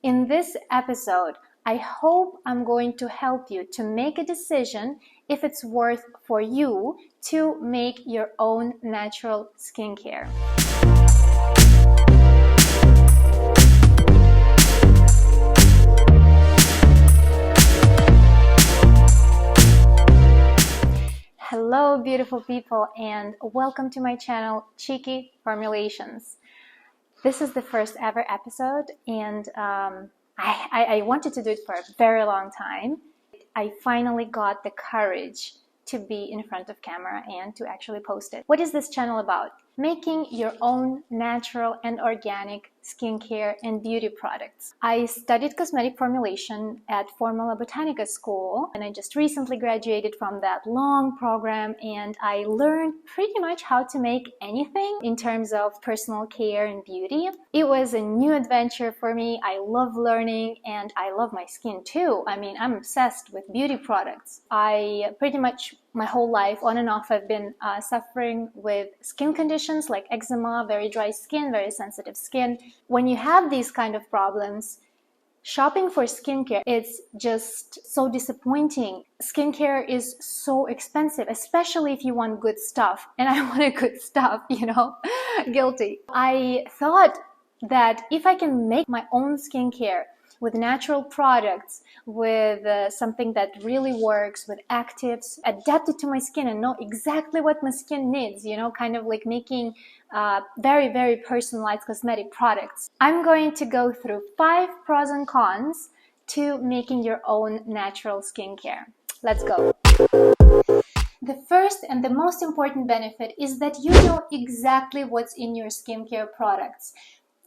In this episode, I hope I'm going to help you to make a decision if it's worth for you to make your own natural skincare. Hello, beautiful people, and welcome to my channel, Cheeky Formulations. This is the first ever episode, and I wanted to do it for a very long time. I finally got the courage to be in front of camera and to actually post it. What is this channel about? Making your own natural and organic skincare and beauty products. I studied cosmetic formulation at Formula Botanica School, and I just recently graduated from that long program, and I learned pretty much how to make anything in terms of personal care and beauty. It was a new adventure for me. I love learning, and I love my skin too. I mean, I'm obsessed with beauty products. I pretty much my whole life, on and off, I've been suffering with skin conditions like eczema, very dry skin, very sensitive skin. When you have these kind of problems, shopping for skincare, it's just so disappointing. Skincare is so expensive, especially if you want good stuff. And I wanted good stuff, guilty. I thought that if I can make my own skincare with natural products, with something that really works, with actives, adapted to my skin and know exactly what my skin needs, kind of like making very, very personalized cosmetic products. I'm going to go through 5 pros and cons to making your own natural skincare. Let's go. The first and the most important benefit is that you know exactly what's in your skincare products.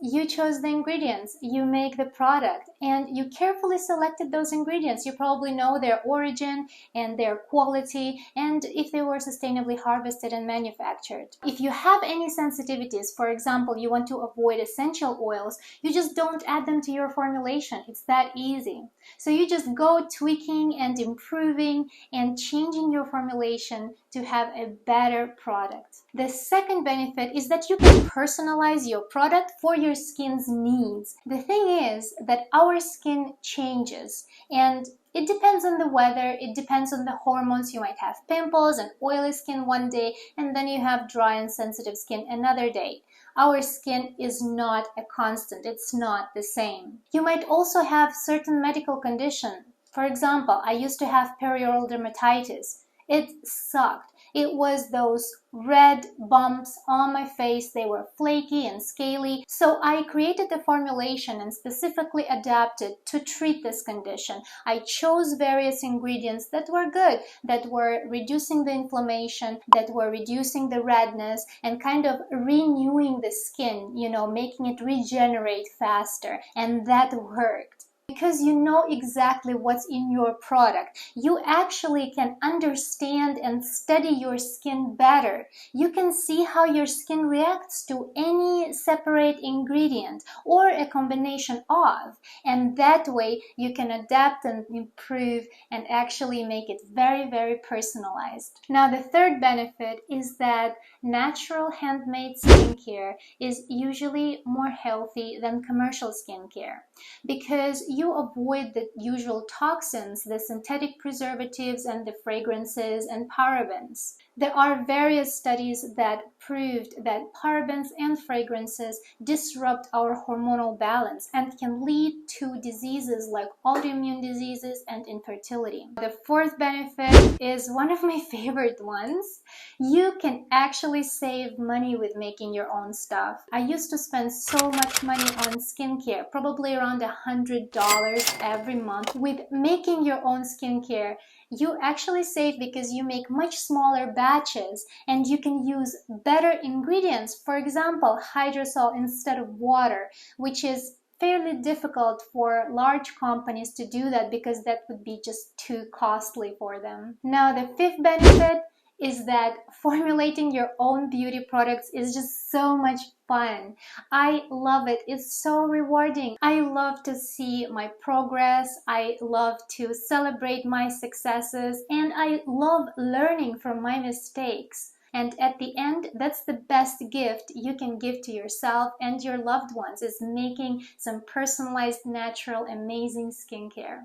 You chose the ingredients, you make the product, and you carefully selected those ingredients. You probably know their origin and their quality, and if they were sustainably harvested and manufactured. If you have any sensitivities, for example, you want to avoid essential oils, you just don't add them to your formulation. It's that easy. So you just go tweaking and improving and changing your formulation to have a better product. The second benefit is that you can personalize your product for your skin's needs. The thing is that our skin changes, and it depends on the weather, it depends on the hormones. You might have pimples and oily skin one day, and then you have dry and sensitive skin another day. Our skin is not a constant, it's not the same. You might also have certain medical condition. For example, I used to have perioral dermatitis. It sucked. It was those red bumps on my face. They were flaky and scaly. So I created the formulation and specifically adapted to treat this condition. I chose various ingredients that were good, that were reducing the inflammation, that were reducing the redness, and kind of renewing the skin, making it regenerate faster. And that worked. Because you know exactly what's in your product, you actually can understand and study your skin better. You can see how your skin reacts to any separate ingredient or a combination of, and that way you can adapt and improve and actually make it very, very personalized. Now, the third benefit is that natural handmade skincare is usually more healthy than commercial skincare because you avoid the usual toxins, the synthetic preservatives and the fragrances and parabens. There are various studies that proved that parabens and fragrances disrupt our hormonal balance and can lead to diseases like autoimmune diseases and infertility. The fourth benefit is one of my favorite ones. You can actually save money with making your own stuff. I used to spend so much money on skincare, probably around $100 every month. With making your own skincare, you actually save because you make much smaller batches and you can use better ingredients. For example, hydrosol instead of water, which is fairly difficult for large companies to do that because that would be just too costly for them. Now, the fifth benefit is that formulating your own beauty products is just so much fun. I love it. It's so rewarding. I love to see my progress. I love to celebrate my successes, and I love learning from my mistakes. And at the end, that's the best gift you can give to yourself and your loved ones, is making some personalized, natural, amazing skincare.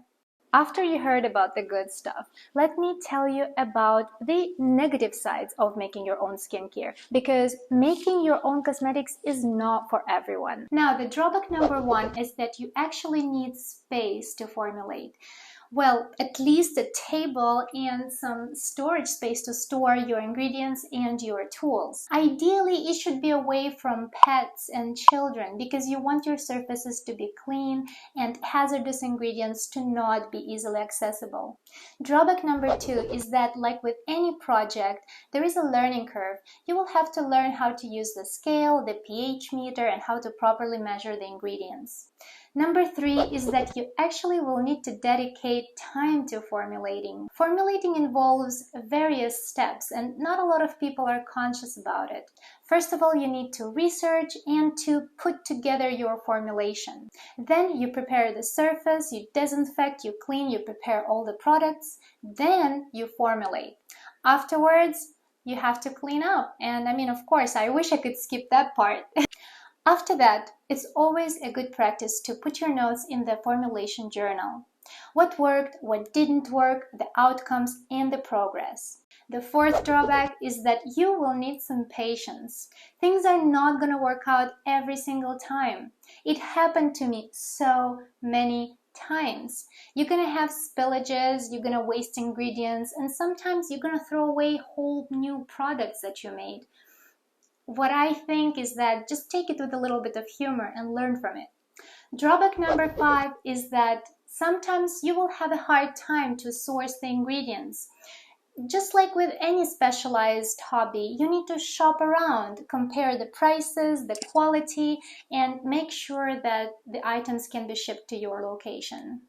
After you heard about the good stuff, let me tell you about the negative sides of making your own skincare, because making your own cosmetics is not for everyone. Now, the drawback number one is that you actually need space to formulate. Well, at least a table and some storage space to store your ingredients and your tools. Ideally, it should be away from pets and children, because you want your surfaces to be clean and hazardous ingredients to not be easily accessible. Drawback number two is that, like with any project, there is a learning curve. You will have to learn how to use the scale, the pH meter, and how to properly measure the ingredients. Number three is that you actually will need to dedicate time to formulating. Formulating involves various steps, and not a lot of people are conscious about it. First of all, you need to research and to put together your formulation. Then you prepare the surface, you disinfect, you clean, you prepare all the products. Then you formulate. Afterwards, you have to clean up. And of course, I wish I could skip that part. After that, it's always a good practice to put your notes in the formulation journal. What worked, what didn't work, the outcomes, and the progress. The fourth drawback is that you will need some patience. Things are not going to work out every single time. It happened to me so many times. You're going to have spillages, you're going to waste ingredients, and sometimes you're going to throw away whole new products that you made. What I think is that just take it with a little bit of humor and learn from it. Drawback number five is that sometimes you will have a hard time to source the ingredients. Just like with any specialized hobby, you need to shop around, compare the prices, the quality, and make sure that the items can be shipped to your location.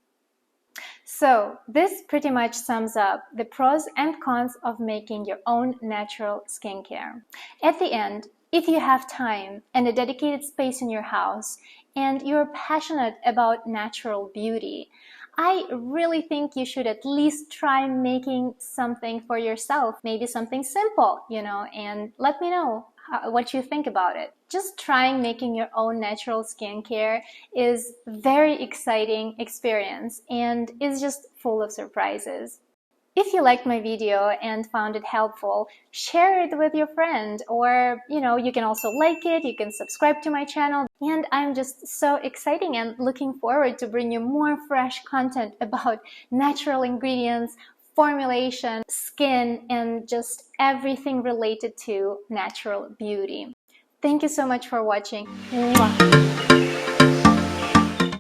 So this pretty much sums up the pros and cons of making your own natural skincare. At the end, if you have time and a dedicated space in your house and you're passionate about natural beauty, I really think you should at least try making something for yourself, maybe something simple, and let me know what you think about it. Just trying making your own natural skincare is a very exciting experience and is just full of surprises. If you liked my video and found it helpful, share it with your friend, or you can also like it, you can subscribe to my channel, and I'm just so excited and looking forward to bring you more fresh content about natural ingredients, formulation, skin, and just everything related to natural beauty. Thank you so much for watching. Mwah.